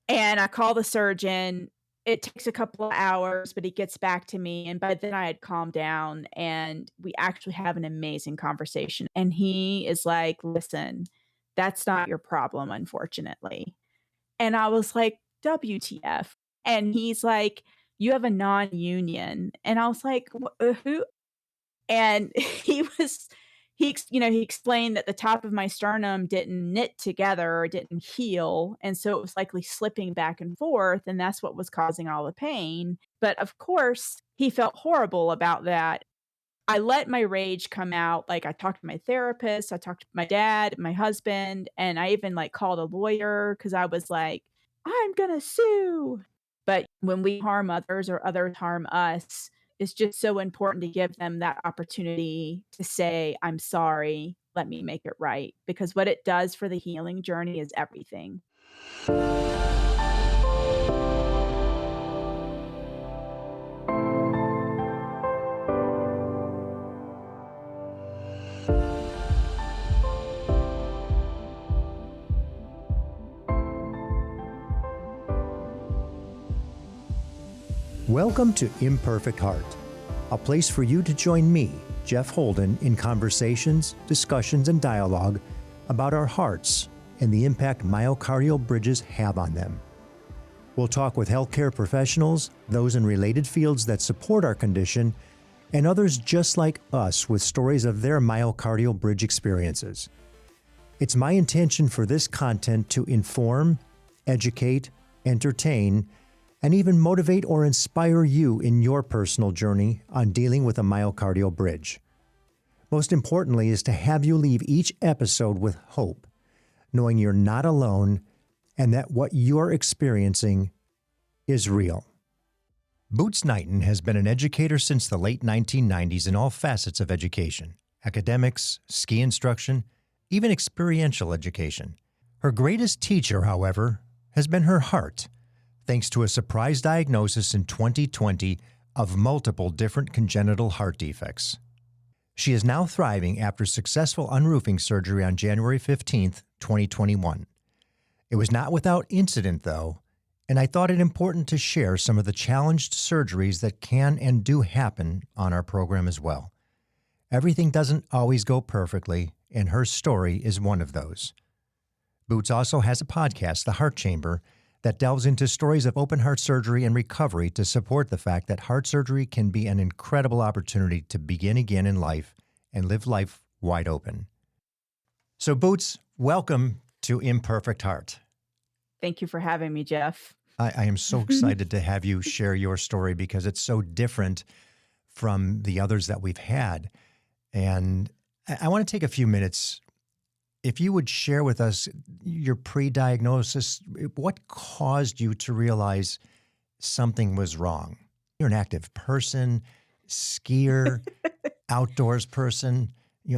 And I call the surgeon. It takes a couple of hours, but he gets back to me, and by then I had calmed down, and we actually have an amazing conversation, and he is like, "Listen, that's not your problem, unfortunately." And I was like, "WTF?" And he's like, "You have a non-union." And I was like, Who?" And he explained that the top of my sternum didn't knit together or didn't heal, and so it was likely slipping back and forth, and that's what was causing all the pain. But of course, he felt horrible about that. I let my rage come out, like, I talked to my therapist, I talked to my dad, my husband, and I even, like, called a lawyer because I was like, "I'm gonna sue." But when we harm others or others harm us, it's just so important to give them that opportunity to say, "I'm sorry, let me make it right," because what it does for the healing journey is everything. Welcome to Imperfect Heart, a place for you to join me, Jeff Holden, in conversations, discussions, and dialogue about our hearts and the impact myocardial bridges have on them. We'll talk with healthcare professionals, those in related fields that support our condition, and others just like us with stories of their myocardial bridge experiences. It's my intention for this content to inform, educate, entertain, and even motivate or inspire you in your personal journey on dealing with a myocardial bridge. Most importantly is to have you leave each episode with hope, knowing you're not alone and that what you're experiencing is real. Boots Knighton has been an educator since the late 1990s in all facets of education: academics, ski instruction, even experiential education. Her greatest teacher, however, has been her heart, thanks to a surprise diagnosis in 2020 of multiple different congenital heart defects. She is now thriving after successful unroofing surgery on January 15th, 2021. It was not without incident, though, and I thought it important to share some of the challenged surgeries that can and do happen on our program as well. Everything doesn't always go perfectly, and her story is one of those. Boots also has a podcast, The Heart Chamber, that delves into stories of open heart surgery and recovery to support the fact that heart surgery can be an incredible opportunity to begin again in life and live life wide open. So, Boots, welcome to Imperfect Heart. Thank you for having me, Jeff. I am so excited to have you share your story because it's so different from the others that we've had. And I want to take a few minutes. If you would share with us your pre-diagnosis, what caused you to realize something was wrong? You're an active person, skier, outdoors person,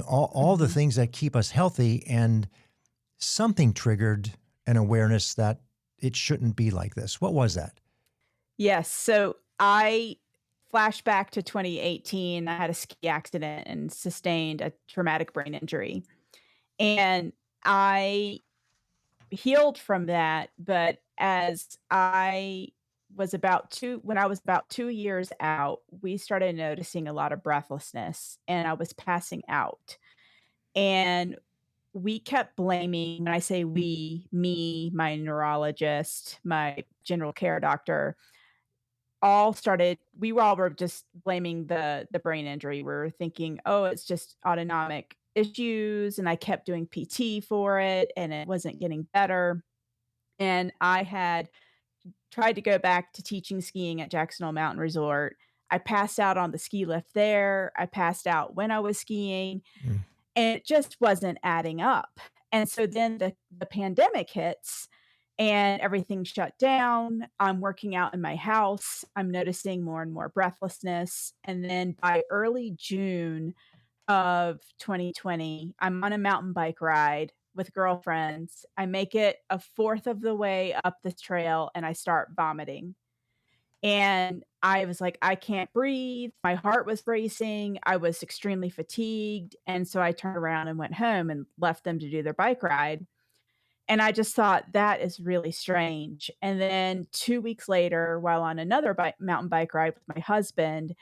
all the Mhm. things that keep us healthy, and something triggered an awareness that it shouldn't be like this. What was that? Yes, so I flash back to 2018. I had a ski accident and sustained a traumatic brain injury. And I healed from that, but as I was about 2 when I was about 2 years out, we started noticing a lot of breathlessness, and I was passing out. And we kept blaming, when I say we, me, my neurologist, my general care doctor, we were just blaming the brain injury. We were thinking, "Oh, it's just autonomic issues," and I kept doing PT for it, and it wasn't getting better. And I had tried to go back to teaching skiing at Jackson Hole Mountain Resort. I passed out on the ski lift there. I passed out when I was skiing, Mm. and it just wasn't adding up. And so then the pandemic hits and everything shut down. I'm working out in my house. I'm noticing more and more breathlessness. And then by early June of 2020, I'm on a mountain bike ride with girlfriends. I make it a fourth of the way up this trail and I start vomiting. And I was like, "I can't breathe." My heart was racing. I was extremely fatigued. And so I turned around and went home and left them to do their bike ride. And I just thought, "That is really strange." And then 2 weeks later, while on another mountain bike ride with my husband,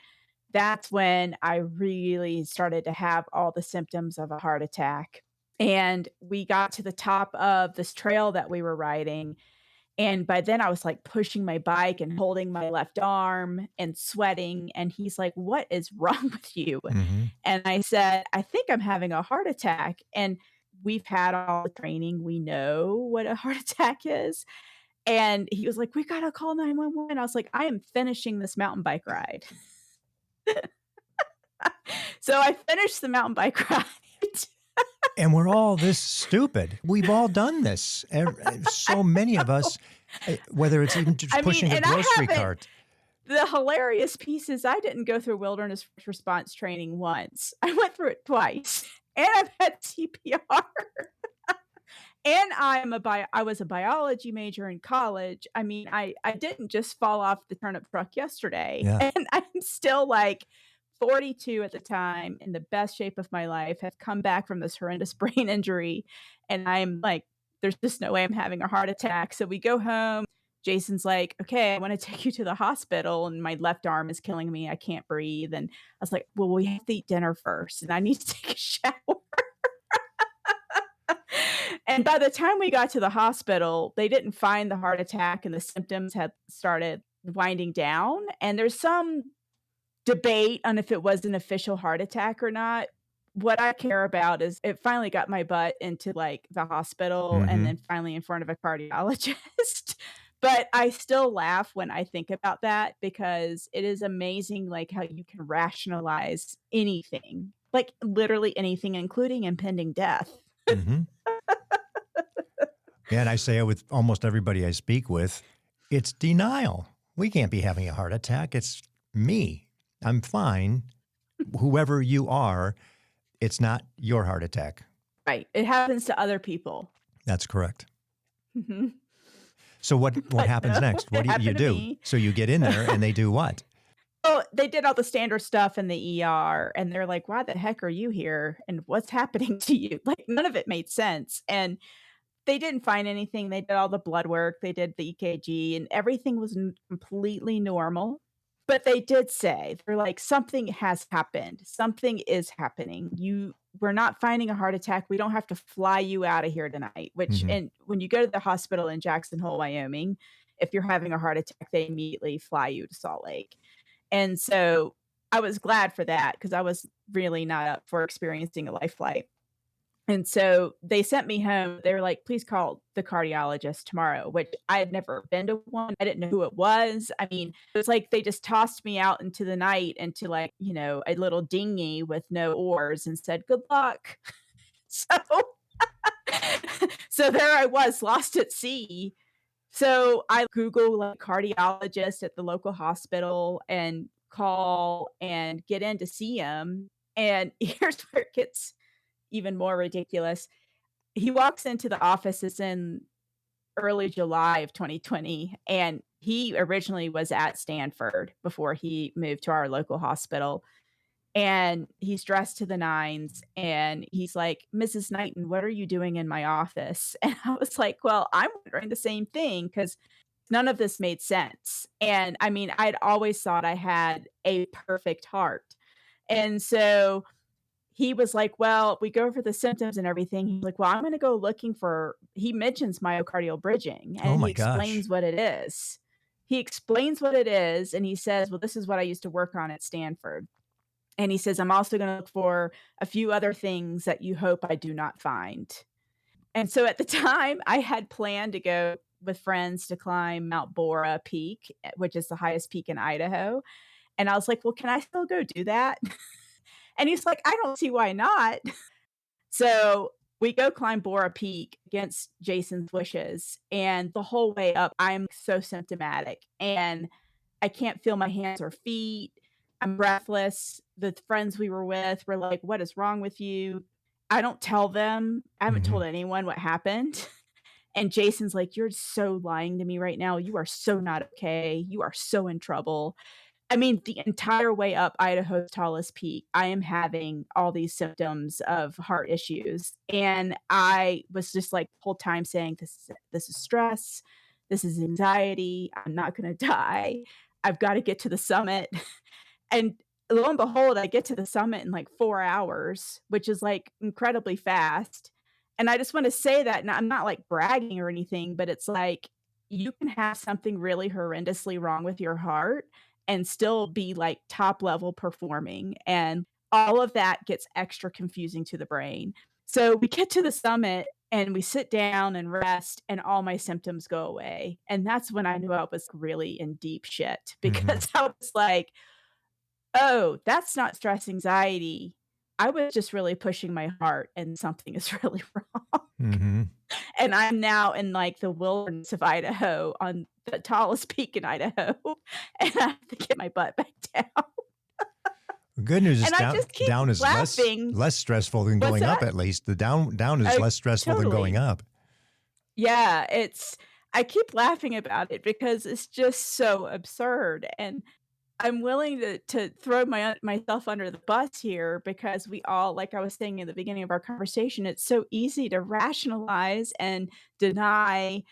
that's when I really started to have all the symptoms of a heart attack. And we got to the top of this trail that we were riding, and by then I was, like, pushing my bike and holding my left arm and sweating, and he's like, "What is wrong with you?" Mhm. And I said, "I think I'm having a heart attack." And we've had all the training, we know what a heart attack is, and he was like, "We gotta call 911." I was like, "I am finishing this mountain bike ride." So I finished the mountain bike ride. And we're all this stupid. We've all done this. So many of us, whether it's even just I mean, pushing a and I grocery haven't cart. the hilarious piece is I didn't go through wilderness first response training once. I went through it twice, and I've had CPR. And I was a biology major in college. I mean, I didn't just fall off the turnip truck yesterday, Yeah. and I'm still, like, 42 at the time, in the best shape of my life, have come back from this horrendous brain injury, and I'm like, "There's just no way I'm having a heart attack." So we go home. Jason's like, "Okay, I wanna take you to the hospital," and my left arm is killing me, I can't breathe, and I was like, "Well, we have to eat dinner first, and I need to take a shower." And by the time we got to the hospital, they didn't find the heart attack and the symptoms had started winding down, and there's some debate on if it was an official heart attack or not. What I care about is it finally got my butt into, like, the hospital and Mhm. then finally in front of a cardiologist. But I still laugh when I think about that because it is amazing, like, how you can rationalize anything, like, literally anything, including impending death. Mhm. Yeah, and I say it with almost everybody I speak with. It's denial. We can't be having a heart attack. It's me. I'm fine. Whoever you are, it's not your heart attack. Right, it happens to other people. That's correct. Mhm. So what But happens no, next? What it do you happened to do? me. So you get in there and they do what? Well, they did all the standard stuff in the ER, and they're like, "Why the heck are you here, and what's happening to you?" Like, none of it made sense, and they didn't find anything. They did all the blood work, they did the EKG, and everything was n completely normal, but they did say, they're like, "Something has happened. Something is happening. We're not finding a heart attack. We don't have to fly you out of here tonight," which Mhm. and when you go to the hospital in Jackson Hole, Wyoming, if you're having a heart attack, they immediately fly you to Salt Lake. And so, I was glad for that because I was really not up for experiencing a life flight. And so, they sent me home. They were like, "Please call the cardiologist tomorrow," which I had never been to one. I didn't know who it was. I mean, it was like they just tossed me out into the night into, like, a little dinghy with no oars and said, "Good luck." So so there I was, lost at sea. So I Google, like, cardiologist at the local hospital and call and get in to see him, and here's where it gets even more ridiculous. He walks into the office, it's in early July of 2020, and he originally was at Stanford before he moved to our local hospital, and he's dressed to the nines, and he's like, "Mrs. Knighton, what are you doing in my office?" And I was like, "Well, I'm wondering the same thing because none of this made sense." And I mean, I'd always thought I had a perfect heart. And so he was like, "Well, we go over the symptoms and everything." He's like, "Well, I'm gonna go looking for" he mentions myocardial bridging, Oh and he my gosh. explains what it is. He explains what it is, and he says, "Well, this is what I used to work on at Stanford." And he says, "I'm also gonna look for a few other things that you hope I do not find." And so at the time, I had planned to go with friends to climb Mount Bora Peak, which is the highest peak in Idaho, and I was like, "Well, can I still go do that?" And he's like, "I don't see why not." So, we go climb Bora Peak against Jason's wishes, and the whole way up, I'm so symptomatic, and I can't feel my hands or feet. I'm breathless. The friends we were with were like, "What is wrong with you?" I don't tell them. I haven't told Mhm. anyone what happened. And Jason's like, "You're so lying to me right now. You are so not okay. You are so in trouble." I mean, the entire way up Idaho's tallest peak, I am having all these symptoms of heart issues, and I was just, like, the whole time saying, "This is stress, this is anxiety, I'm not gonna die, I've gotta get to the summit." And lo and behold, I get to the summit in, like, 4 hours, which is, like, incredibly fast, and I just wanna say that, and I'm not, like, bragging or anything, but it's like, you can have something really horrendously wrong with your heart and still be, like, top level performing, and all of that gets extra confusing to the brain. So, we get to the summit, and we sit down and rest, and all my symptoms go away, and that's when I knew I was really in deep shit Mm-hmm. because I was like, "Oh, that's not stress anxiety. I was just really pushing my heart and something is really wrong." Mm-hmm. And I'm now in, like, the wilderness of Idaho on the tallest peak in Idaho, and I have to get my butt back down. The good news is And I down just keep down is laughing. less stressful than What's going up. that? At least the down is Oh, less stressful than going totally. up. Yeah, it's I keep laughing about it because it's just so absurd, and I'm willing to throw myself under the bus here because we all like I was saying in the beginning of our conversation, it's so easy to rationalize and deny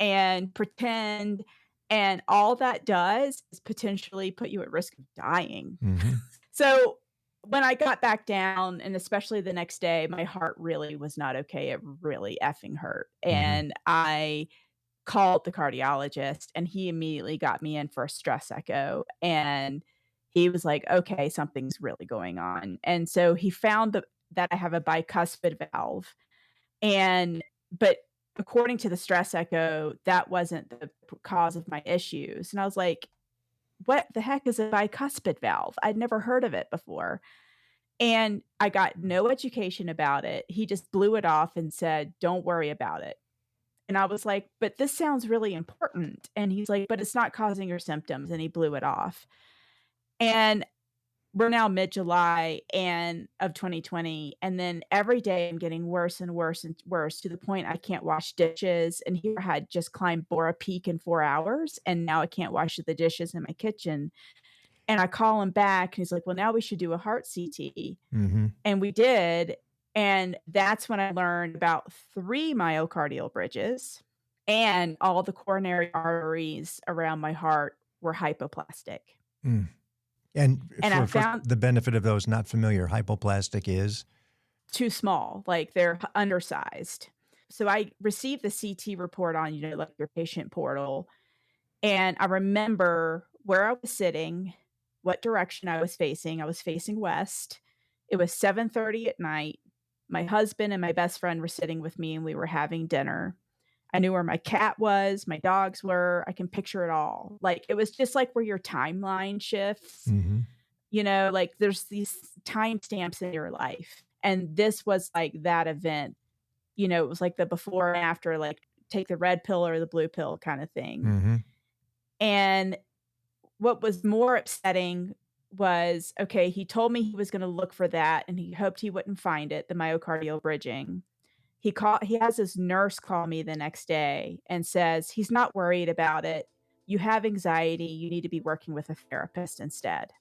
and pretend, and all that does is potentially put you at risk of dying. Mm-hmm. So, when I got back down, and especially the next day, my heart really was not okay, it really effing hurt, Mm-hmm. and I called the cardiologist, and he immediately got me in for a stress echo, and he was like, "Okay, something's really going on." And so he found that I have a bicuspid valve, and but according to the stress echo, that wasn't the cause of my issues, and I was like, "What the heck is a bicuspid valve?" I'd never heard of it before, and I got no education about it. He just blew it off and said, "Don't worry about it." And I was like, "But this sounds really important." And he's like, "But it's not causing your symptoms," and he blew it off. And we're now mid-July and of 2020, and then every day I'm getting worse and worse and worse to the point I can't wash dishes, and here I had just climbed Bora Peak in 4 hours, and now I can't wash the dishes in my kitchen. And I call him back, and he's like, "Well, now we should do a heart CT." Mm-hmm. And we did, and that's when I learned about 3 myocardial bridges, and all the coronary arteries around my heart were hypoplastic. Mm. And And I for found the benefit of those not familiar, hypoplastic is. too small, like, they're undersized. So I received the CT report on, like, your patient portal, and I remember where I was sitting, what direction I was facing. I was facing west. It was 7:30 at night. My husband and my best friend were sitting with me, and we were having dinner. I knew where my cat was, my dogs were, I can picture it all. Like, it was just like where your timeline shifts, Mm-hmm. like, there's these timestamps in your life, and this was like that event. It was like the before and after, like, take the red pill or the blue pill kinda thing. Mm-hmm. And what was more upsetting was, okay, he told me he was gonna look for that, and he hoped he wouldn't find it, the myocardial bridging. He has his nurse call me the next day and says, "He's not worried about it. You have anxiety, you need to be working with a therapist instead."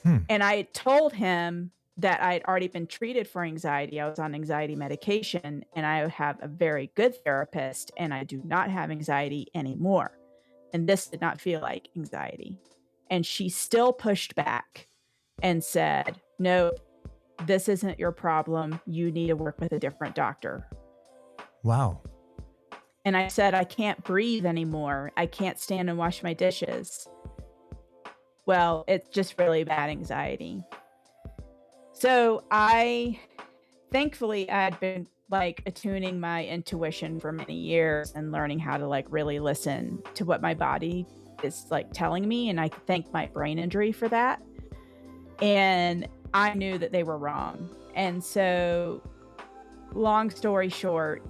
Hmm. And I had told him that I had already been treated for anxiety. I was on anxiety medication, and I have a very good therapist, and I do not have anxiety anymore. And this did not feel like anxiety. And she still pushed back and said, "No, this isn't your problem. You need to work with a different doctor." Wow. And I said, "I can't breathe anymore. I can't stand and wash my dishes." Well, it's just really bad anxiety. So thankfully, I had been, like, attuning my intuition for many years and learning how to, like, really listen to what my body is, like, telling me, and I thank my brain injury for that. And I knew that they were wrong. And so, long story short,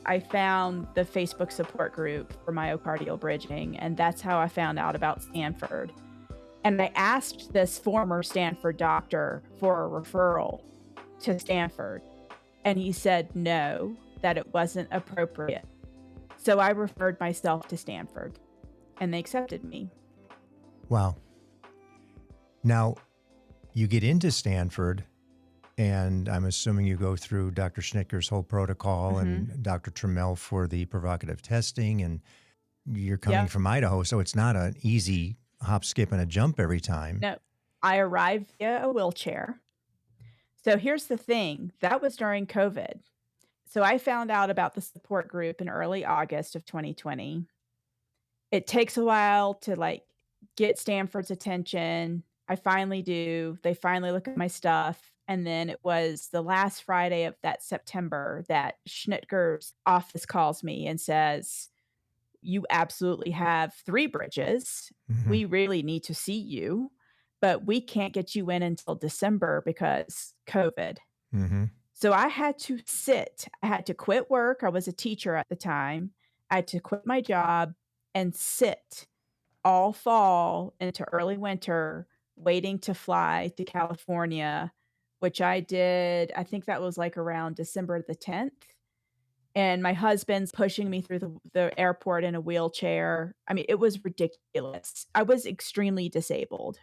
I found the Facebook support group for myocardial bridging, and that's how I found out about Stanford. And I asked this former Stanford doctor for a referral to Stanford, and he said no, that it wasn't appropriate. So I referred myself to Stanford, and they accepted me. Wow. Now, you get into Stanford, and I'm assuming you go through Dr. Schnicker's whole protocol Mhm. and Dr. Trammell for the provocative testing, and you're coming Yep. from Idaho, so it's not an easy hop, skip, and a jump every time. No, I arrived via a wheelchair. So here's the thing, that was during COVID. So I found out about the support group in early August of 2020. It takes a while to, like, get Stanford's attention. I finally do. They finally look at my stuff, and then it was the last Friday of that September that Schnitger's office calls me and says, "You absolutely have 3 bridges. Hmm. We really need to see you, but we can't get you in until December because COVID." Hmm. So I had to sit. I had to quit work. I was a teacher at the time. I had to quit my job and sit all fall into early winter waiting to fly to California, which I did. I think that was, like, around December the 10th, and my husband's pushing me through the airport in a wheelchair. I mean, it was ridiculous. I was extremely disabled.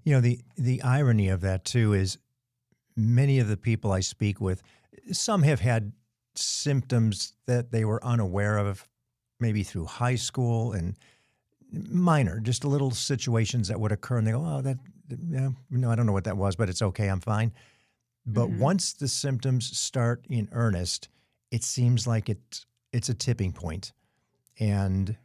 The irony of that too is many of the people I speak with, some have had symptoms that they were unaware of, maybe through high school and minor, just little situations that would occur, and they go, "Oh, that, yeah, no, I don't know what that was, but it's okay, I'm fine." But Mhm. once the symptoms start in earnest, it seems like it's a tipping point. And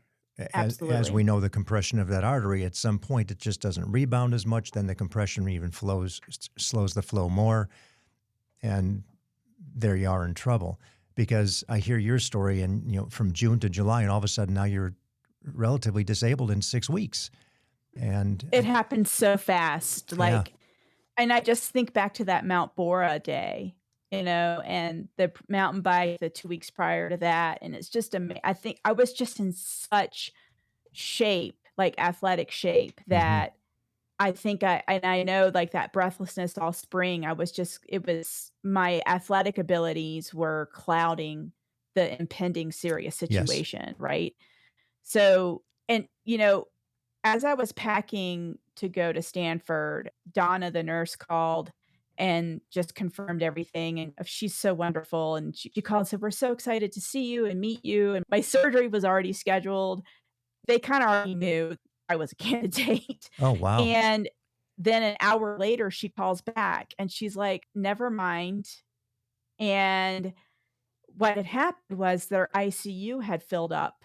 as we Absolutely. know, the compression of that artery, at some point, it just doesn't rebound as much. Then the compression even slows the flow more. And there you are in trouble. Because I hear your story, and from June to July, and all of a sudden now you're relatively disabled in 6 weeks. And It happened so fast, yeah, like, and I just think back to that Mount Bora day, and the mountain bike the 2 weeks prior to that, and it's just I think I was just in such shape, like, athletic shape hmm, that I think I know, like, that breathlessness all spring, I was just it was my athletic abilities were clouding the impending serious yes, situation, right? So and, as I was packing to go to Stanford, Donna, the nurse, called and just confirmed everything, and she's so wonderful, and she called and said, "We're so excited to see you and meet you," and my surgery was already scheduled. They kinda already knew I was a candidate, oh wow, and then an hour later, she calls back, and she's like, "Never mind," and what had happened was their ICU had filled up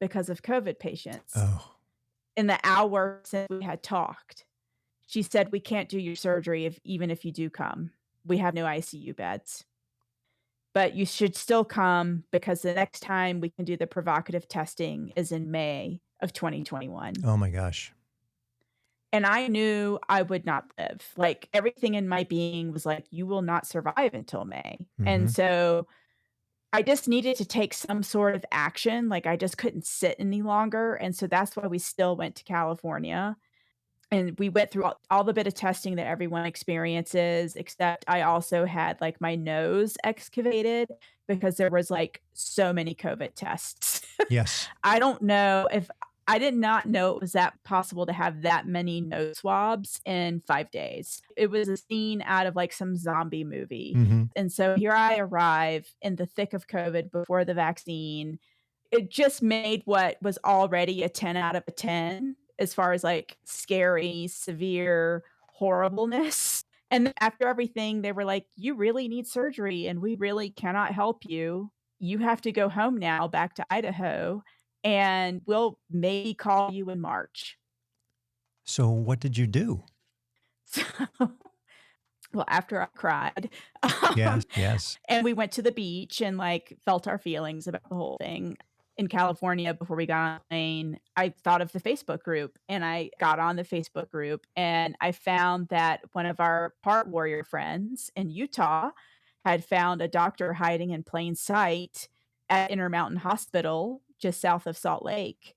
because of COVID patients oh. in the hour since we had talked. She said, "We can't do your surgery even if you do come. We have no ICU beds, but you should still come because the next time we can do the provocative testing is in May of 2021." Oh my gosh. And I knew I would not live. Like, everything in my being was like, "You will not survive until May." And Mhm. so I just needed to take some sort of action, like, I just couldn't sit any longer, and so that's why we still went to California. And we went through all the bit of testing that everyone experiences, except I also had, like, my nose excavated because there was, like, so many COVID tests. Yes. I don't know if I did not know it was that possible to have that many nose swabs in 5 days. It was a scene out of, like, some zombie movie. Mhm. And so here I arrive in the thick of COVID before the vaccine. It just made what was already a 10 out of a 10 as far as, like, scary, severe horribleness. And then after everything, they were like, "You really need surgery, and we really cannot help you. You have to go home now back to Idaho, and we'll maybe call you in March." So what did you do? So well, after I cried, Yes, um, yes. and we went to the beach and, like, felt our feelings about the whole thing. In California, before we got on the plane, I thought of the Facebook group, and I got on the Facebook group, and I found that one of our part warrior friends in Utah had found a doctor hiding in plain sight at Intermountain Hospital just south of Salt Lake,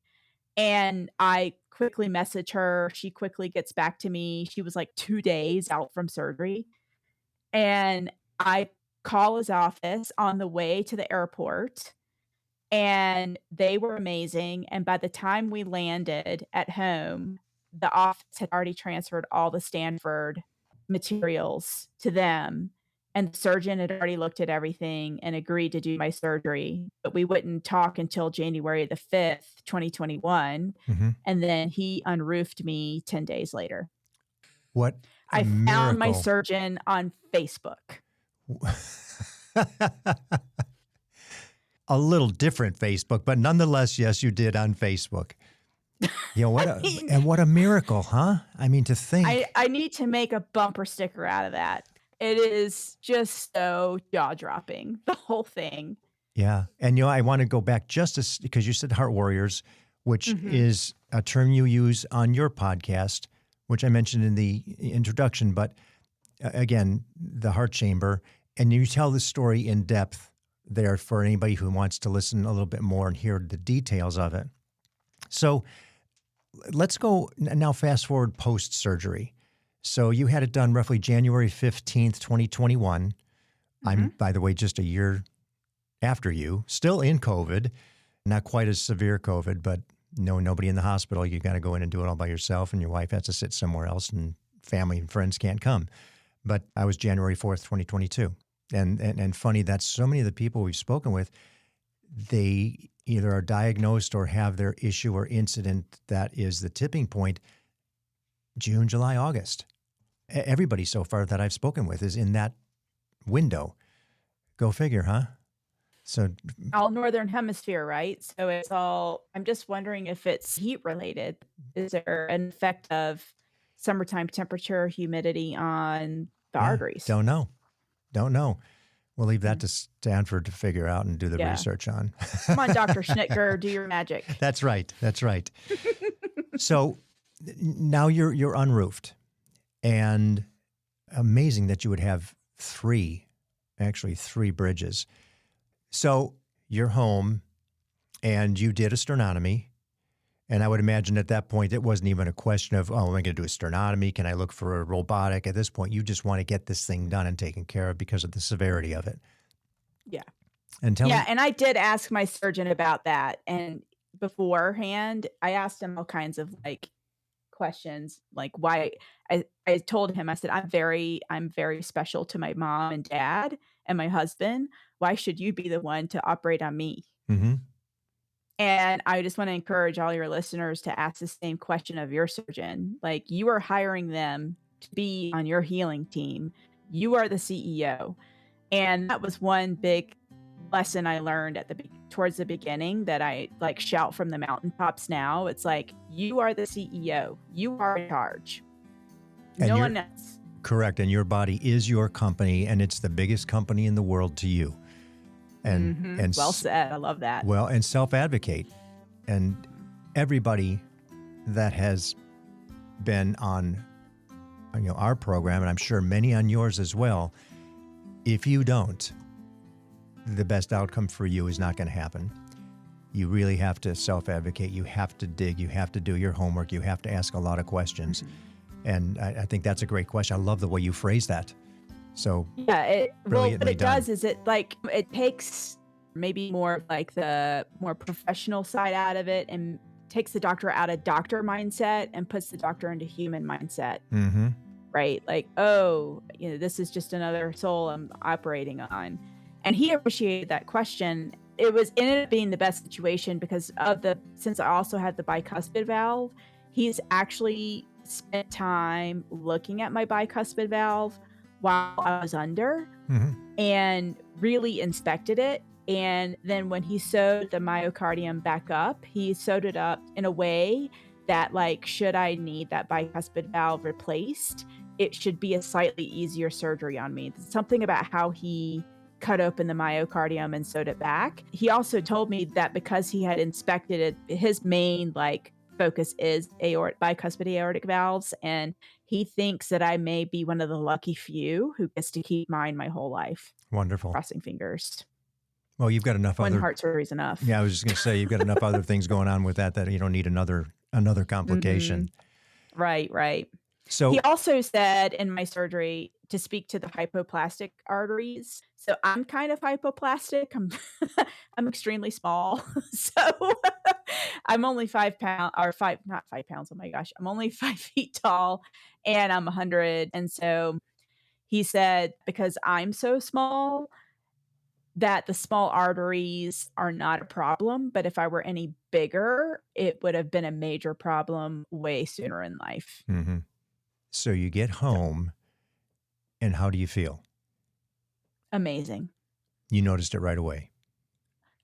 and I quickly message her, she quickly gets back to me. She was, like, 2 days out from surgery, and I call his office on the way to the airport, and they were amazing, and by the time we landed at home, the office had already transferred all the Stanford materials to them, and the surgeon had already looked at everything and agreed to do my surgery, but we wouldn't talk until January the 5th, 2021, Hmm. and then he unroofed me 10 days later. What a I found my miracle. surgeon on Facebook. A little different Facebook, but nonetheless, yes, you did on Facebook. You know, I mean, what a miracle, huh? I mean, to think. I need to make a bumper sticker out of that. It is just so jaw-dropping, the whole thing. Yeah. And, you know, I want to go back just because you said Heart Warriors, which Mhm. is a term you use on your podcast, which I mentioned in the introduction. But again, the heart chamber. And you tell the story in depth there for anybody who wants to listen a little bit more and hear the details of it. So let's go now, fast forward post surgery. So you had it done roughly January 15th, 2021. I'm, Mhm. by the way, just a year after you, still in COVID, not quite as severe COVID, but nobody in the hospital. You got to go in and do it all by yourself, and your wife has to sit somewhere else, and family and friends can't come. But I was January 4th, 2022. And funny that so many of the people we've spoken with, they either are diagnosed or have their issue or incident that is the tipping point June, July, August. Everybody so far that I've spoken with is in that window. Go figure, huh? So, All Northern Hemisphere, right? So it's all I'm just wondering if it's heat related. Is there an effect of summertime temperature, humidity on the yeah, arteries? don't know. Don't know. We'll leave that Mm, to Stanford to figure out and do the yeah. research on. Come on, Dr. Schnitger, do your magic. That's right. That's right. So now you're unroofed, and amazing that you would have actually three bridges. So you're home, and you did a sternotomy. And I would imagine at that point, it wasn't even a question of, oh, am I going to do a sternotomy? Can I look for a robotic? At this point, you just want to get this thing done and taken care of because of the severity of it. Yeah. And tell Yeah, me, and I did ask my surgeon about that, and beforehand, I asked him all kinds of, like, questions, like, why I told him, I said, I'm very special to my mom and dad and my husband. Why should you be the one to operate on me?" mm-hmm, And I just wanna encourage all your listeners to ask the same question of your surgeon. Like, you are hiring them to be on your healing team. You are the CEO. And that was one big lesson I learned at the towards the beginning that I, like, shout from the mountaintops now. It's like, "You are the CEO. You are in charge. and No you're one else." correct. And your body is your company, and it's the biggest company in the world to you. And, Mhm. Well said. I love that. well, and self-advocate. And everybody that has been on, our program, and I'm sure many on yours as well, if you don't, the best outcome for you is not going to happen. You really have to self-advocate. You have to dig. You have to do your homework. You have to ask a lot of questions. Mhm. And I think that's a great question. I love the way you phrase that. So Yeah, what brilliantly it does done. is it takes maybe more of, like, the more professional side out of it and takes the doctor out of doctor mindset and puts the doctor into human mindset, Mm-hmm. right? Like, "Oh, this is just another soul I'm operating on." And he appreciated that question. It ended up being the best situation because since I also had the bicuspid valve, he's actually spent time looking at my bicuspid valve while I was under Mm-hmm. and really inspected it. And then when he sewed the myocardium back up, he sewed it up in a way that, like, should I need that bicuspid valve replaced, it should be a slightly easier surgery on me. Something about how he cut open the myocardium and sewed it back. He also told me that because he had inspected it, his main, like, focus is bicuspid aortic valves, and he thinks that I may be one of the lucky few who gets to keep mine my whole life. Wonderful. Crossing fingers. Well, you've got enough One other. heart surgery's enough. Yeah, I was just going to say you've got enough other things going on with that you don't need another complication. Mhm. Right, right. He So, also said in my surgery to speak to the hypoplastic arteries. So I'm kind of hypoplastic. I'm extremely small. So I'm only 5 pounds or five, not 5 pounds. Oh my gosh. I'm only 5 feet tall and I'm 100. And so he said, because I'm so small, that the small arteries are not a problem. But if I were any bigger, it would have been a major problem way sooner in life. mhm. So you get So home, and how do you feel? amazing. You noticed it right away.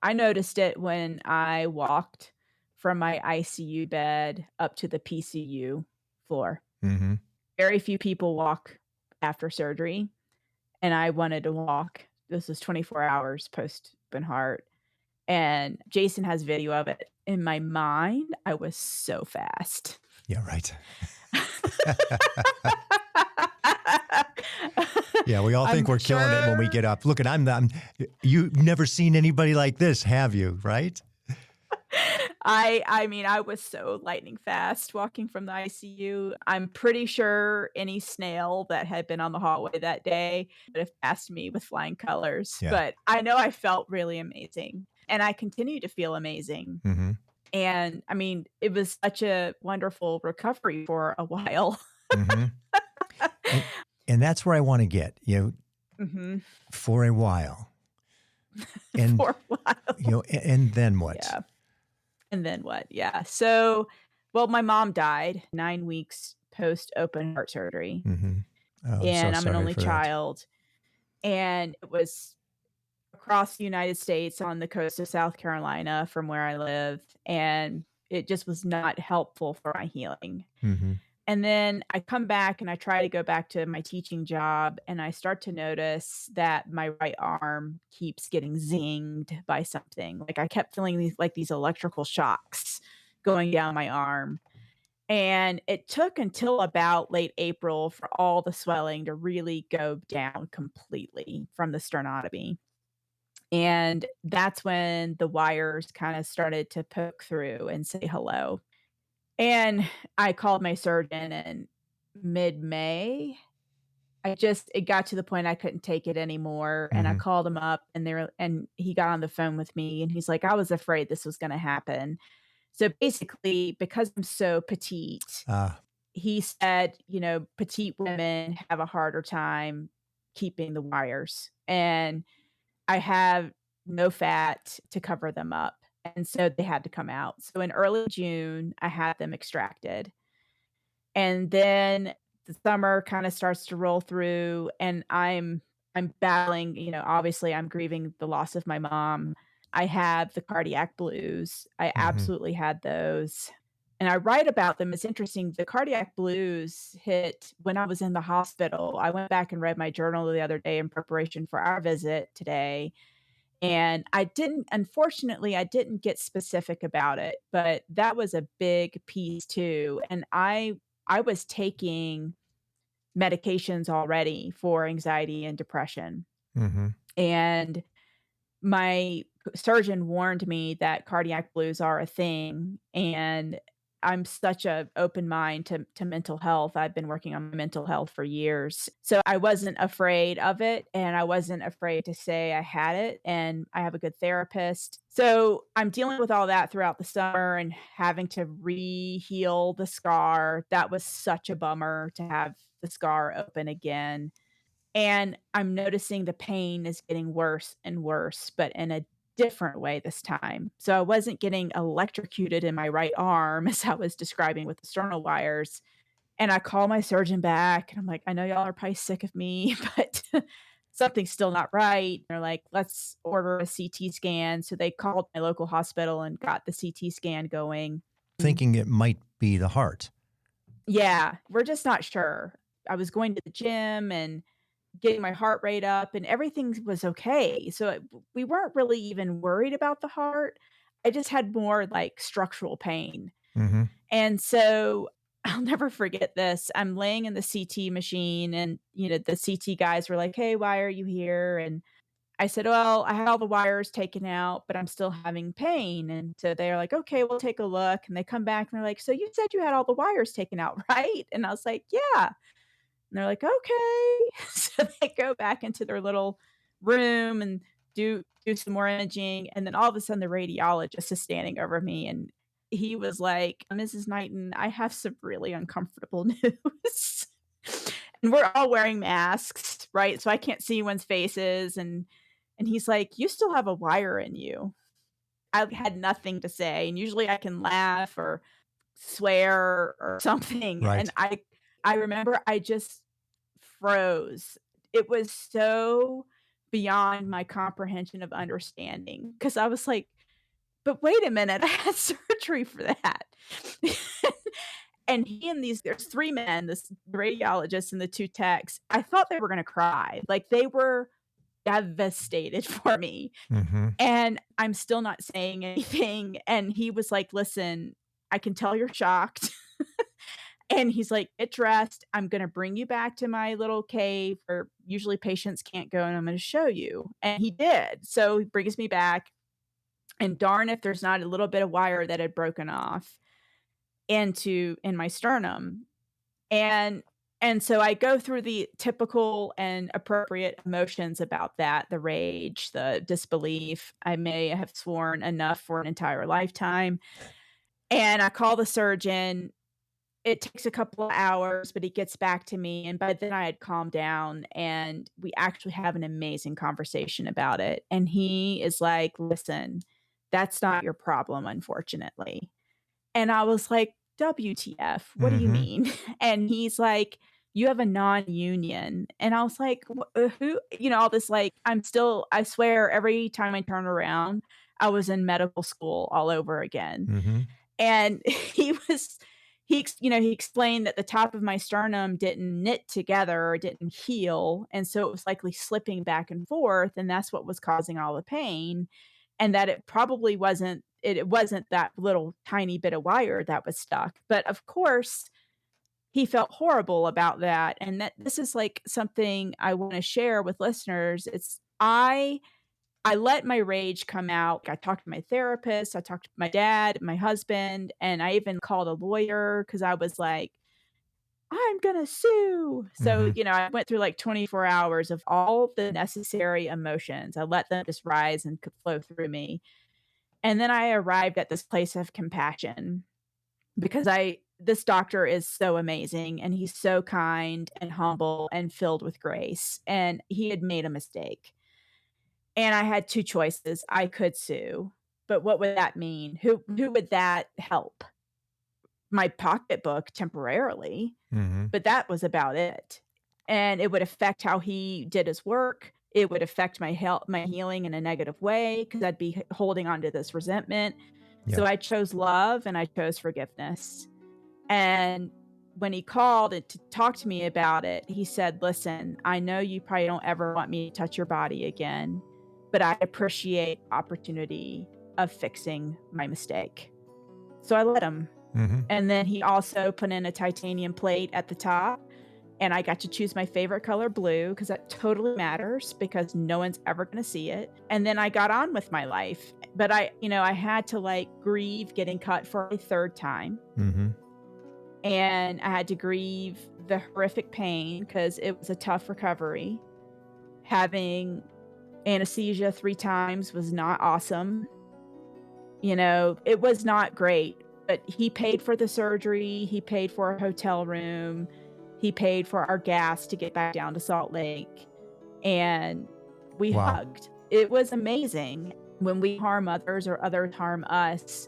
I noticed it when I walked from my ICU bed up to the PCU floor. Mhm. Very few people walk after surgery, and I wanted to walk. This was 24 hours post open heart, and Jason has video of it. In my mind, I was so fast. Yeah, right. Yeah, we all think I'm we're killing it when we sure get up. Look, you've never seen anybody like this, have you? Right? I mean, I was so lightning fast walking from the ICU. I'm pretty sure any snail that had been on the hallway that day would have passed me with flying colors, Yeah. but I know I felt really amazing, and I continue to feel amazing, Mhm. and, I mean, it was such a wonderful recovery for a while. Mhm. And and that's where I wanna get, Mhm. for a while. And, For a while. and then what? Yeah. And then what? Yeah. So, well, my mom died 9 weeks post open heart surgery, Mhm. Oh, I'm so and I'm an sorry only for that. child, and it was across the United States on the coast of South Carolina from where I live, and it just was not helpful for my healing. Mhm. And then I come back and I try to go back to my teaching job, and I start to notice that my right arm keeps getting zinged by something. Like I kept feeling these electrical shocks going down my arm. And it took until about late April for all the swelling to really go down completely from the sternotomy. And that's when the wires kinda started to poke through and say hello. And I called my surgeon in mid-May. It got to the point I couldn't take it anymore, and I Mhm. called him up, and he got on the phone with me, and he's like, "I was afraid this was gonna happen." So, basically, because I'm so petite, Ah, he said, petite women have a harder time keeping the wires, and I have no fat to cover them up, and so they had to come out. So in early June, I had them extracted, and then the summer kinda starts to roll through, and I'm battling, obviously, I'm grieving the loss of my mom. I have the cardiac blues. I mhm. absolutely had those, and I write about them. It's interesting, the cardiac blues hit when I was in the hospital. I went back and read my journal the other day in preparation for our visit today, and I didn't get specific about it, but that was a big piece too, and I was taking medications already for anxiety and depression, Mhm. and my surgeon warned me that cardiac blues are a thing, and I'm such a open mind to mental health. I've been working on my mental health for years. So I wasn't afraid of it, and I wasn't afraid to say I had it, and I have a good therapist. So I'm dealing with all that throughout the summer and having to re-heal the scar. That was such a bummer to have the scar open again. And I'm noticing the pain is getting worse and worse, but in a different way this time. So I wasn't getting electrocuted in my right arm as I was describing with the sternal wires. And I call my surgeon back and I'm like, I know y'all are probably sick of me, but something's still not right. They're like, let's order a CT scan. So they called my local hospital and got the CT scan going. Mm. Thinking it might be the heart. Yeah, we're just not sure. I was going to the gym and getting my heart rate up and everything was okay. So we weren't really even worried about the heart. I just had more like structural pain. Mhm. And so I'll never forget this. I'm laying in the CT machine and the CT guys were like, "Hey, why are you here?" And I said, "Well, I had all the wires taken out, but I'm still having pain." And so they're like, "Okay, we'll take a look." And they come back and they're like, "So you said you had all the wires taken out, right?" And I was like, "Yeah." And they're like, "Okay." So they go back into their little room and do some more imaging, and then all of a sudden, the radiologist is standing over me, and he was like, "Mrs. Knighton, I have some really uncomfortable news." And we're all wearing masks, right? So I can't see anyone's faces, and he's like, "You still have a wire in you." I had nothing to say, and usually I can laugh or swear or something, and Right. I remember I just froze. It was so beyond my comprehension of understanding because I was like, "But wait a minute, I had surgery for that." And he and these there's 3 men, this radiologist and the 2 techs, I thought they were gonna cry, like, they were devastated for me, Mm-hmm. and I'm still not saying anything, and he was like, "Listen, I can tell you're shocked." And he's like, "Get dressed, I'm gonna bring you back to my little cave where usually patients can't go, and I'm gonna show you." And he did, so he brings me back, and darn if there's not a little bit of wire that had broken off in my sternum. And and so I go through the typical and appropriate emotions about that, the rage, the disbelief. I may have sworn enough for an entire lifetime, and I call the surgeon. It takes a couple of hours, but he gets back to me, and by then I had calmed down, and we actually have an amazing conversation about it, and he is like, "Listen, that's not your problem, unfortunately." And I was like, "WTF? What do you Mm-hmm. mean?" And he's like, "You have a non-union." And I was like, who?" All this, like, I swear every time I turn around, I was in medical school all over again. Mm-hmm. And he explained that the top of my sternum didn't knit together or didn't heal, and so it was likely slipping back and forth, and that's what was causing all the pain, and that it probably wasn't that little tiny bit of wire that was stuck. But of course, he felt horrible about that, and that this is, like, something I wanna share with listeners. I let my rage come out. I talked to my therapist, I talked to my dad, my husband, and I even called a lawyer because I was like, "I'm gonna sue." So, Mm-hmm. I went through like 24 hours of all the necessary emotions. I let them just rise and flow through me. And then I arrived at this place of compassion because I this doctor is so amazing and he's so kind and humble and filled with grace, and he had made a mistake. And I had 2 choices. I could sue, but what would that mean? Who would that help? My pocketbook temporarily, Mm-hmm. but that was about it. And it would affect how he did his work. It would affect my healing in a negative way because 'cause I'd be holding on to this resentment. So Yep. I chose love and I chose forgiveness. And when he called and to talk to me about it, he said, "Listen, I know you probably don't ever want me to touch your body again, but I appreciate opportunity of fixing my mistake." So I let him. Mm-hmm. And then he also put in a titanium plate at the top, and I got to choose my favorite color, blue, because that totally matters because no one's ever gonna see it. And then I got on with my life. But I had to, like, grieve getting cut for a 3rd time. Mm-hmm. And I had to grieve the horrific pain because it was a tough recovery. Having anesthesia 3 times was not awesome. It was not great, but he paid for the surgery, he paid for a hotel room, he paid for our gas to get back down to Salt Lake, and we Wow. hugged. It was amazing. When we harm others or others harm us,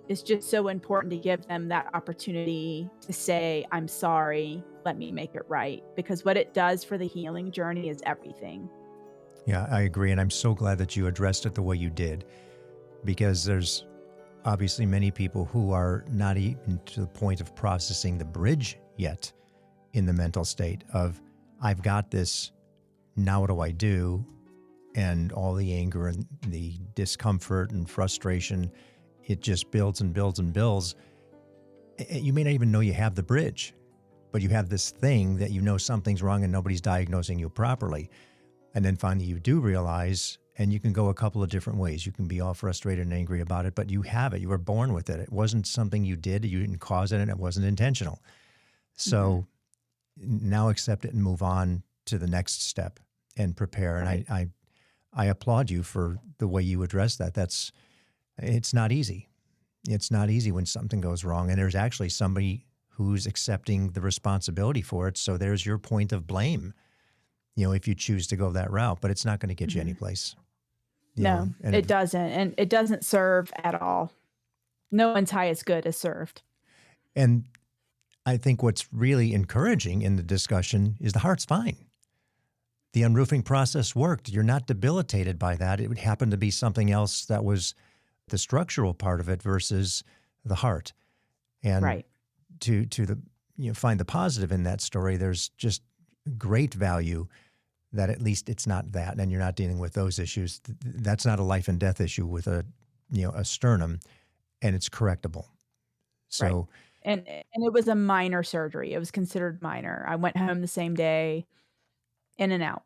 it's just so important to give them that opportunity to say, "I'm sorry, let me make it right," because what it does for the healing journey is everything. Yeah, I agree. And I'm so glad that you addressed it the way you did, because there's obviously many people who are not even to the point of processing the bridge yet in the mental state of, I've got this, now what do I do? And all the anger and the discomfort and frustration, it just builds and builds and builds. You may not even know you have the bridge, but you have this thing that you know something's wrong and nobody's diagnosing you properly. And then finally you do realize, and you can go a couple of different ways. You can be all frustrated and angry about it, but you have it. You were born with it. It wasn't something you did. You didn't cause it, and it wasn't intentional. Mhm. So now accept it and move on to the next step and prepare. And Right. I applaud you for the way you address that. It's not easy. It's not easy when something goes wrong, and there's actually somebody who's accepting the responsibility for it. So there's your point of blame, if you choose to go that route, but it's not going to get you Mhm. anyplace, No, and it doesn't, and it doesn't serve at all. No one's highest good is served. and I think what's really encouraging in the discussion is the heart's fine. The unroofing process worked. You're not debilitated by that. It would happen to be something else that was the structural part of it versus the heart. And Right. to the find the positive in that story, there's just great value that at least it's not that, and you're not dealing with those issues. That's not a life and death issue with a sternum, and it's correctable. Right. So And it was a minor surgery. It was considered minor. I went home the same day, in and out.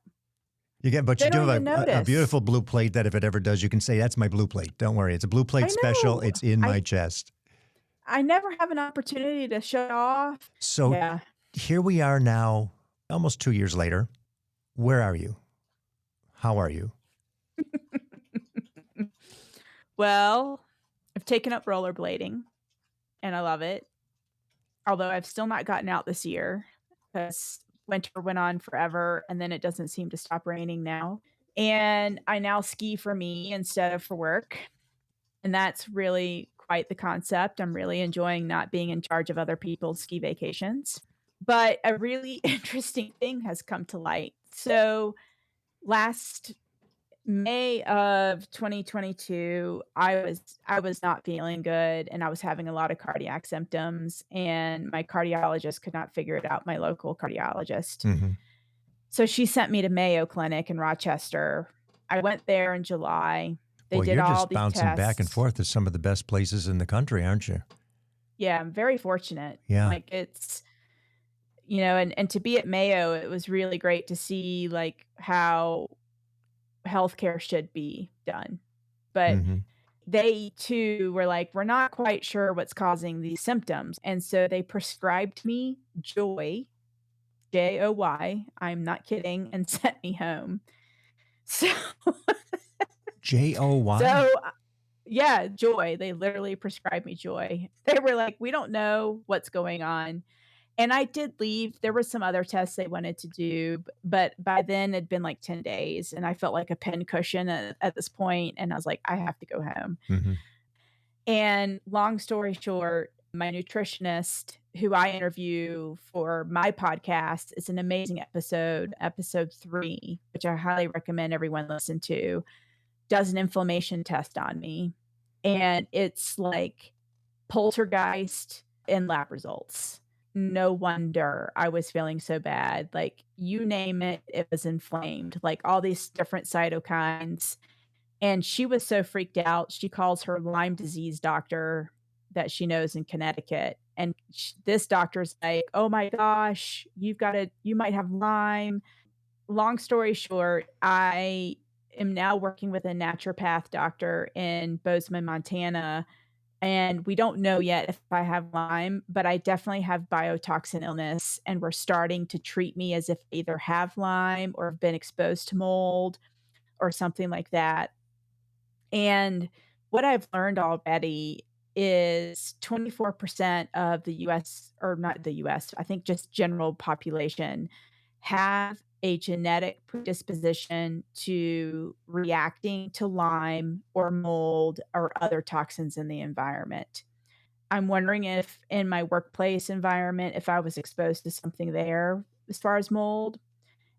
but They you don't do have even a notice. beautiful blue plate that if it ever does, you can say that's my blue plate. Don't worry, it's a blue plate I special. know. It's in I my chest. I never have an opportunity to show it off. So Yeah. here we are now, almost 2 years later. Where are you? How are you? Well, I've taken up rollerblading, and I love it, although I've still not gotten out this year because winter went on forever, and then it doesn't seem to stop raining now. And I now ski for me instead of for work, and that's really quite the concept. I'm really enjoying not being in charge of other people's ski vacations. But a really interesting thing has come to light. So, last May of 2022, I was not feeling good, and I was having a lot of cardiac symptoms, and my cardiologist could not figure it out, my local cardiologist. Hmm. So she sent me to Mayo Clinic in Rochester. I went there in July. They Boy, did you're all just these bouncing back and tests. forth to some of the best places in the country, aren't you? Yeah, I'm very fortunate. Yeah. Like, it's and to be at Mayo, it was really great to see, like, how healthcare should be done. But Hmm. they too were like, "We're not quite sure what's causing these symptoms," and so they prescribed me Joy, Joy, I'm not kidding, and sent me home. So Joy? so, yeah, Joy, they literally prescribed me Joy. They were like, "We don't know what's going on," and I did leave. There were some other tests they wanted to do, but by then it'd been like 10 days, and I felt like a pincushion at this point, and I was like, "I have to go home." Hmm. And long story short, my nutritionist, who I interview for my podcast, it's an amazing episode, episode 3, which I highly recommend everyone listen to, does an inflammation test on me. And it's like poltergeist and lab results. No wonder I was feeling so bad. Like, you name it, it was inflamed, like all these different cytokines, and she was so freaked out, she calls her Lyme disease doctor that she knows in Connecticut, and this doctor's like, "Oh my gosh, you might have Lyme." Long story short, I am now working with a naturopath doctor in Bozeman, Montana, and we don't know yet if I have Lyme, but I definitely have biotoxin illness, and we're starting to treat me as if I either have Lyme or have been exposed to mold or something like that. And what I've learned already is 24% of the US, or not the US, I think just general population, have a genetic predisposition to reacting to Lyme or mold or other toxins in the environment. I'm wondering if in my workplace environment, if I was exposed to something there as far as mold.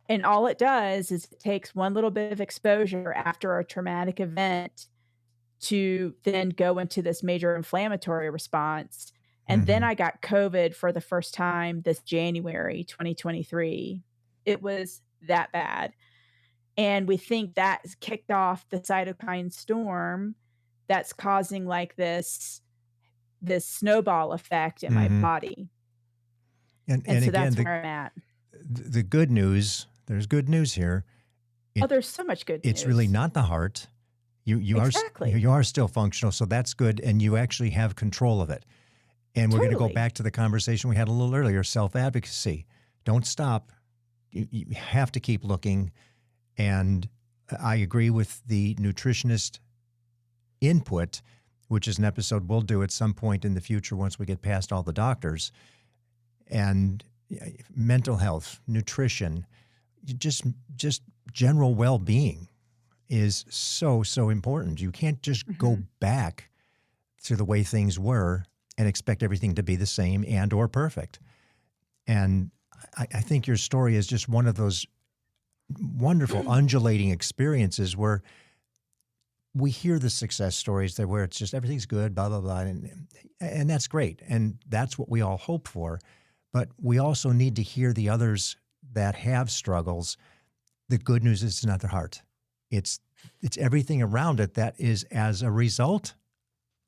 And all it does is it takes one little bit of exposure after a traumatic event to then go into this major inflammatory response. And then Hmm. I got COVID for the first time this January 2023. It was that bad. And we think that's kicked off the cytokine storm that's causing like this snowball effect in my Hmm. body. And And and so again, that's the where I'm at. the good news, there's good news here. Oh, It there's so much good it's really news. not the heart. Exactly. You are still functional, so that's good, and you actually have control of it. And we're going to go Totally. back to the conversation we had a little earlier, self-advocacy. Don't stop. You have to keep looking. And I agree with the nutritionist input, which is an episode we'll do at some point in the future once we get past all the doctors. And mental health, nutrition, just general well-being is so important. You can't just go Mhm. back to the way things were and expect everything to be the same and or perfect. And I think your story is just one of those wonderful undulating experiences where we hear the success stories that where it's just everything's good, blah, blah, blah. And that's great. And that's what we all hope for. But we also need to hear the others that have struggles. The good news is it's not their heart. It's it's everything around it that is as a result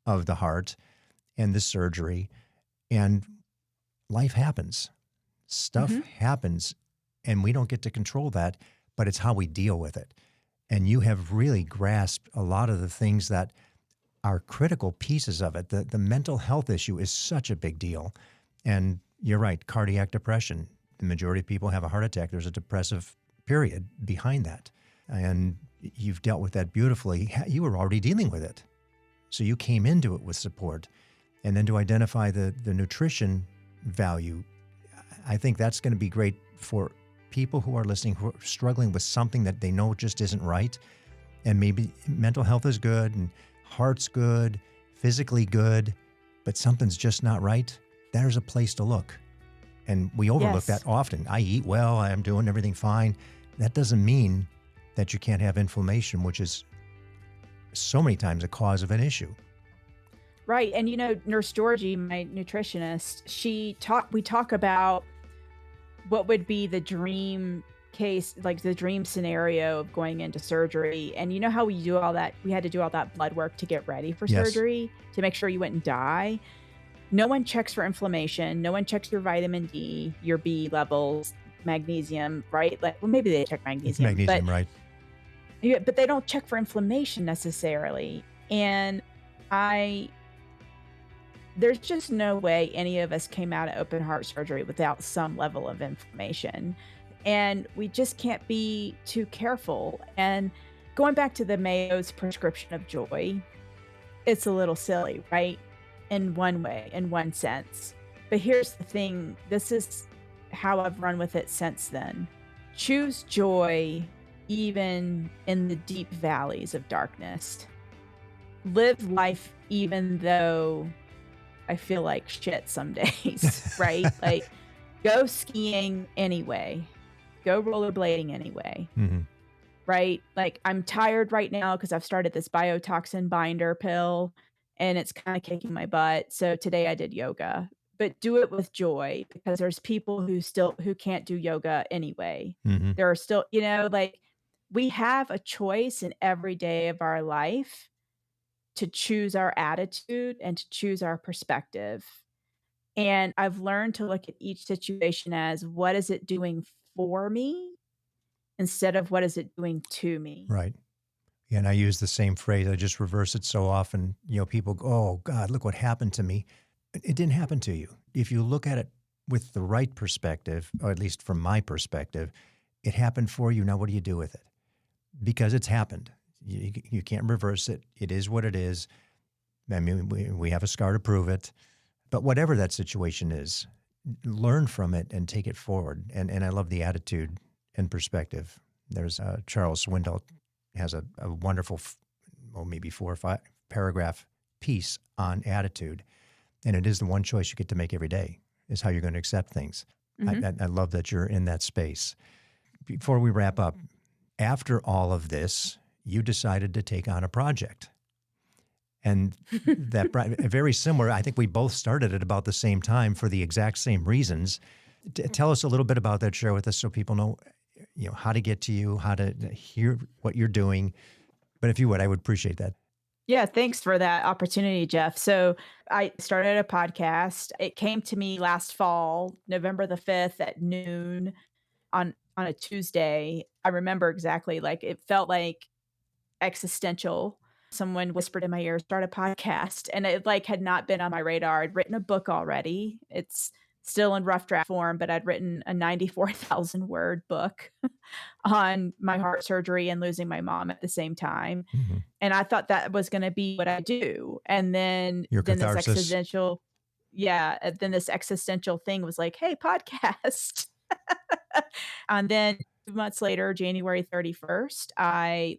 of the heart and the surgery. And life happens. Stuff Mhm. happens and we don't get to control that, but it's how we deal with it. And you have really grasped a lot of the things that are critical pieces of it. The mental health issue is such a big deal. And you're right, cardiac depression. The majority of people have a heart attack. There's a depressive period behind that. And you've dealt with that beautifully. You were already dealing with it. So you came into it with support. And then to identify the nutrition value, I think that's going to be great for people who are listening who are struggling with something that they know just isn't right. And maybe mental health is good and heart's good, physically good, but something's just not right. There's a place to look. And we overlook that Yes. often. I eat well, I'm doing everything fine. That doesn't mean that you can't have inflammation, which is so many times a cause of an issue. Right, and, Nurse Georgie, my nutritionist, we talk about what would be the dream case, like, the dream scenario of going into surgery, and you know how we had to do all that blood work to get ready for Yes. surgery, to make sure you wouldn't die? No one checks for inflammation, no one checks your vitamin D, your B levels, magnesium, right? Like, well, maybe they check magnesium, but Magnesium, right? yeah, but they don't check for inflammation necessarily, and I there's just no way any of us came out of open heart surgery without some level of inflammation, and we just can't be too careful, and going back to the Mayo's prescription of joy, it's a little silly, right? In one way, in one sense. But here's the thing, this is how I've run with it since then. Choose joy even in the deep valleys of darkness. Live life even though I feel like shit some days, right? Like, go skiing anyway. Go rollerblading anyway, Hmm. right? Like, I'm tired right now because 'cause I've started this biotoxin binder pill, and it's kinda kicking my butt, so today I did yoga. But do it with joy because there's people who can't do yoga anyway. Hmm. There are still like, we have a choice in every day of our life to choose our attitude and to choose our perspective. And I've learned to look at each situation as, what is it doing for me instead of what is it doing to me? Right. Yeah, and I use the same phrase. I just reverse it so often. People go, "Oh God, look what happened to me." It didn't happen to you. If you look at it with the right perspective, or at least from my perspective, it happened for you. Now, what do you do with it? Because it's happened. You can't reverse it. It is what it is. I mean, we have a scar to prove it. But whatever that situation is, learn from it and take it forward. And I love the attitude and perspective. There's Charles Swindoll has a wonderful, well, maybe 4 or 5 paragraph piece on attitude. And it is the one choice you get to make every day is how you're going to accept things. Mhm. I love that you're in that space. Before we wrap up, after all of this, you decided to take on a project. And very similar. I think we both started at about the same time for the exact same reasons. Tell us a little bit about that. Share with us so people know, how to get to you, how to hear what you're doing. But if you would, I would appreciate that. Yeah, thanks for that opportunity, Jeff. So, I started a podcast. It came to me last fall, November the 5th at noon on on a Tuesday. I remember exactly, like, it felt like existential. Someone whispered in my ear, "Start a podcast," and it, like, had not been on my radar. I'd written a book already. It's still in rough draft form, but I'd written a 94,000 word book on my heart surgery and losing my mom at the same time, Mhm. and I thought that was gonna be what I do, and then Your then this catharsis. existential yeah, then this existential thing was like, "Hey, podcast." And then 2 months later, January 31st, I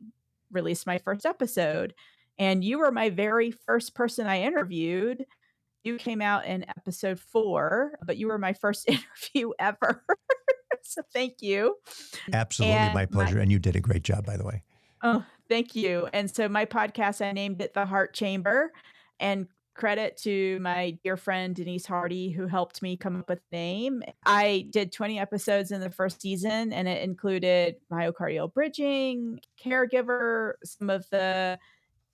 released my first episode, and you were my very first person I interviewed. You came out in episode 4, but you were my first interview ever. So thank you. Absolutely And my my pleasure. And you did a great job, by the way. Oh, thank you. And so my podcast, I named it The Heart Chamber, and credit to my dear friend Denise Hardy who helped me come up with the name. I did 20 episodes in the first season, and it included myocardial bridging, caregiver, some of the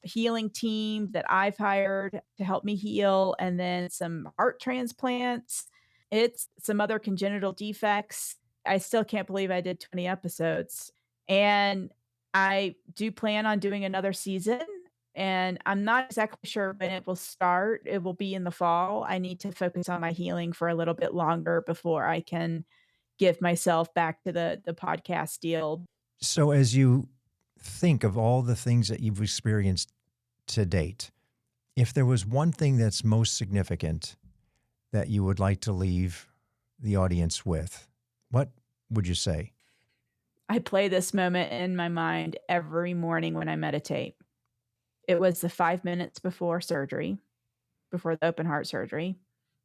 healing team that I've hired to help me heal, and then some heart transplants. It's some other congenital defects. I still can't believe I did 20 episodes. And I do plan on doing another season, and I'm not exactly sure when it will start. It will be in the fall. I need to focus on my healing for a little bit longer before I can give myself back to the podcast deal. So, as you think of all the things that you've experienced to date, if there was one thing that's most significant that you would like to leave the audience with, what would you say? I play this moment in my mind every morning when I meditate. It was the 5 minutes before surgery, before the open heart surgery,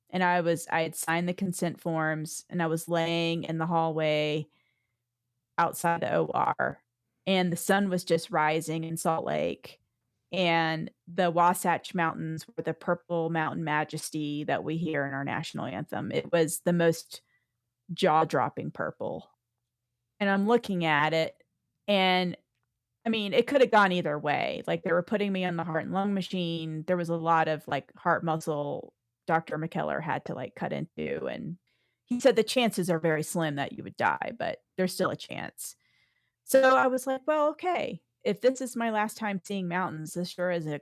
and I had signed the consent forms, and I was laying in the hallway outside the OR, and the sun was just rising in Salt Lake, and the Wasatch Mountains were the purple mountain majesty that we hear in our national anthem. It was the most jaw-dropping purple, and I'm looking at it, and I mean, it coulda gone either way. Like, they were putting me on the heart and lung machine. There was a lot of, like, heart muscle Dr. McKellar had to, like, cut into, and he said the chances are very slim that you would die, but there's still a chance. So I was like, "Well, okay. If this is my last time seeing mountains, this sure is a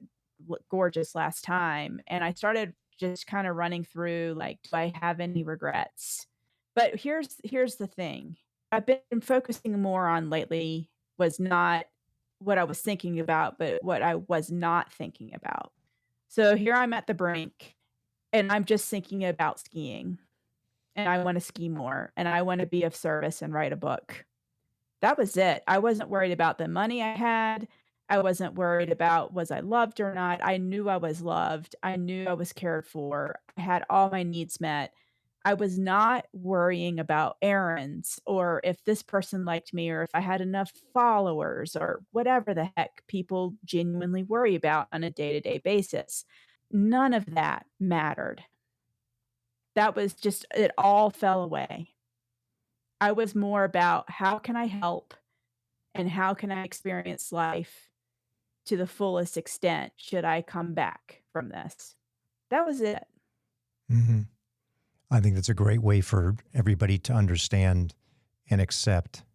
gorgeous last time." And I started just kinda running through, like, do I have any regrets? But here's the thing. I've been focusing more on lately was not what I was thinking about, but what I was not thinking about. So here I'm at the brink, and I'm just thinking about skiing, and I wanna ski more, and I wanna be of service and write a book. That was it. I wasn't worried about the money I had. I wasn't worried about was I loved or not. I knew I was loved. I knew I was cared for. I had all my needs met. I was not worrying about errands or if this person liked me or if I had enough followers or whatever the heck people genuinely worry about on a day-to-day basis. None of that mattered. That was just it all fell away. I was more about how can I help and how can I experience life to the fullest extent should I come back from this? That was it. Hmm. I think that's a great way for everybody to understand and accept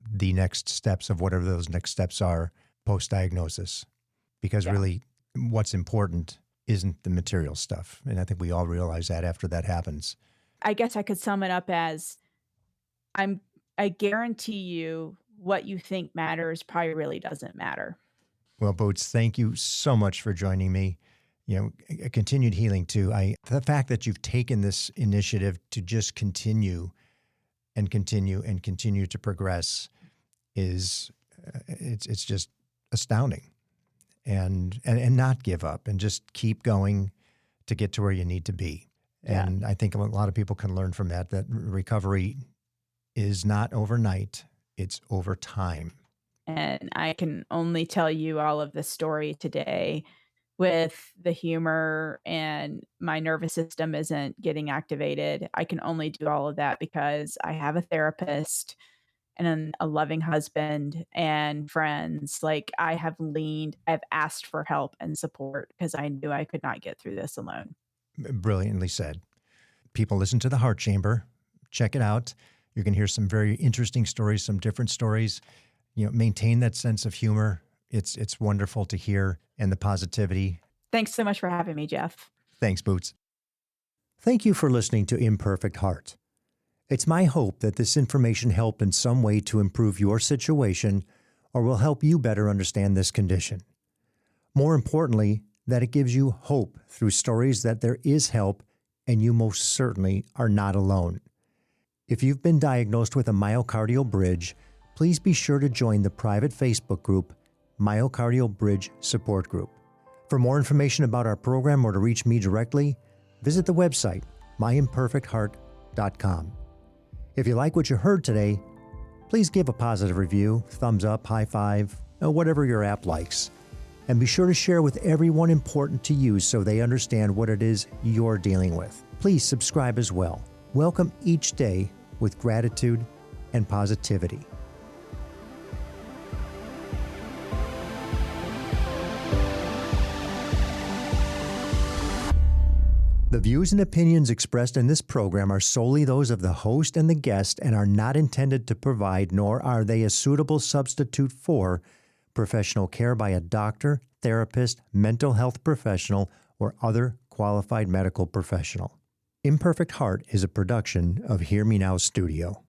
the next steps of whatever those next steps are post diagnosis. Because Yeah. really, what's important isn't the material stuff. And I think we all realize that after that happens. I guess I could sum it up as I'm I guarantee you what you think matters probably really doesn't matter. Well, Boots, thank you so much for joining me. You know, a continued healing too. The fact that you've taken this initiative to just continue and continue and continue to progress is it's just astounding. And not give up and just keep going to get to where you need to be. Yeah. And I think a lot of people can learn from that recovery is not overnight, it's over time. And I can only tell you all of this story today with the humor and my nervous system isn't getting activated. I can only do all of that because I have a therapist and a loving husband and friends. Like I've asked for help and support because I knew I could not get through this alone. Brilliantly said. People listen to the Heart Chamber. Check it out. You're going to hear some very interesting stories, some different stories. Maintain that sense of humor. It's wonderful to hear, and the positivity. Thanks so much for having me, Jeff. Thanks, Boots. Thank you for listening to Imperfect Heart. It's my hope that this information helped in some way to improve your situation or will help you better understand this condition. More importantly, that it gives you hope through stories that there is help and you most certainly are not alone. If you've been diagnosed with a myocardial bridge, please be sure to join the private Facebook group, Myocardial Bridge Support Group. For more information about our program or to reach me directly, visit the website, myimperfectheart.com. If you like what you heard today, please give a positive review, thumbs up, high five, or whatever your app likes. And be sure to share with everyone important to you so they understand what it is you're dealing with. Please subscribe as well. Welcome each day with gratitude and positivity. The views and opinions expressed in this program are solely those of the host and the guest and are not intended to provide, nor are they a suitable substitute for, professional care by a doctor, therapist, mental health professional, or other qualified medical professional. Imperfect Heart is a production of Hear Me Now Studio.